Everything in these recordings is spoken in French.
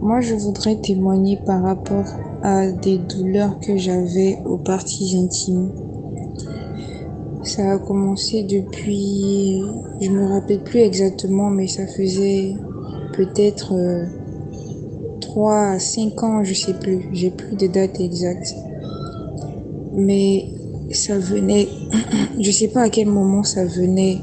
Moi, je voudrais témoigner par rapport à des douleurs que j'avais aux parties intimes. Ça a commencé depuis, je me rappelle plus exactement, mais ça faisait peut-être 3 à 5 ans, je sais plus. J'ai plus de date exacte. Mais ça venait, je sais pas à quel moment ça venait,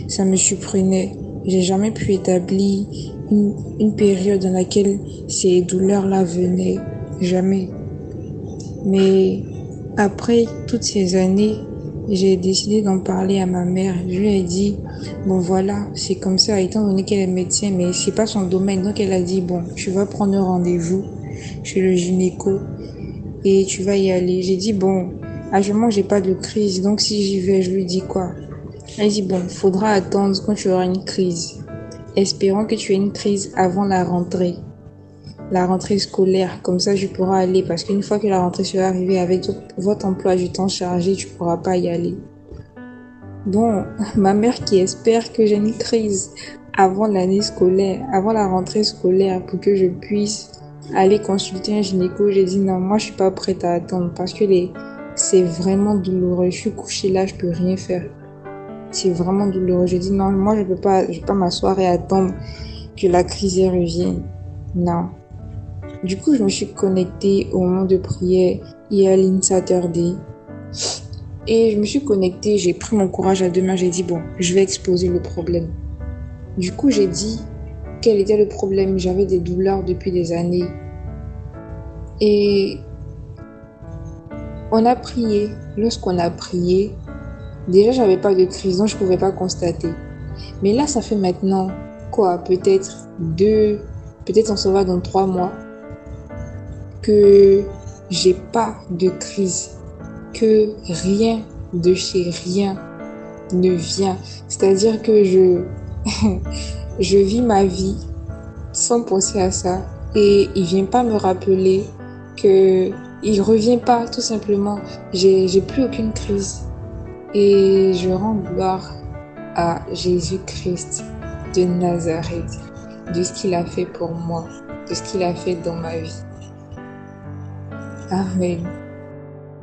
ça me surprenait. J'ai jamais pu établir une période dans laquelle ces douleurs-là venaient. Jamais. Mais après toutes ces années, j'ai décidé d'en parler à ma mère. Je lui ai dit, bon voilà, c'est comme ça, étant donné qu'elle est médecin, mais c'est pas son domaine. Donc elle a dit, bon, tu vas prendre rendez-vous chez le gynéco et tu vas y aller. J'ai dit, bon, actuellement, j'ai pas de crise, donc si j'y vais, je lui dis quoi? Elle dit, bon, faudra attendre quand tu auras une crise. Espérons que tu aies une crise avant la rentrée scolaire. Comme ça, je pourrai aller, parce qu'une fois que la rentrée sera arrivée avec votre emploi du temps chargé, tu pourras pas y aller. Bon, ma mère qui espère que j'ai une crise avant l'année scolaire, avant la rentrée scolaire, pour que je puisse aller consulter un gynéco, j'ai dit non, moi je suis pas prête à attendre parce que c'est vraiment douloureux. Je suis couchée là, je peux rien faire. C'est vraiment douloureux. J'ai dit non, moi je peux pas m'asseoir et attendre que la crise revienne. Non. Du coup, je me suis connectée au moment de prière Healing Saturday. Et je me suis connectée, j'ai pris mon courage à deux mains, j'ai dit bon, je vais exposer le problème. Du coup, j'ai dit quel était le problème. J'avais des douleurs depuis des années. Et on a prié. Lorsqu'on a prié, déjà j'avais pas de crise, donc je pouvais pas constater. Mais là, ça fait maintenant quoi? Peut-être peut-être on se va dans 3 mois que j'ai pas de crise, que rien de chez rien ne vient. C'est-à-dire que je vis ma vie sans penser à ça et il vient pas me rappeler que il revient pas tout simplement. J'ai plus aucune crise et je rends gloire à Jésus-Christ de Nazareth, de ce qu'il a fait pour moi, de ce qu'il a fait dans ma vie. Amen.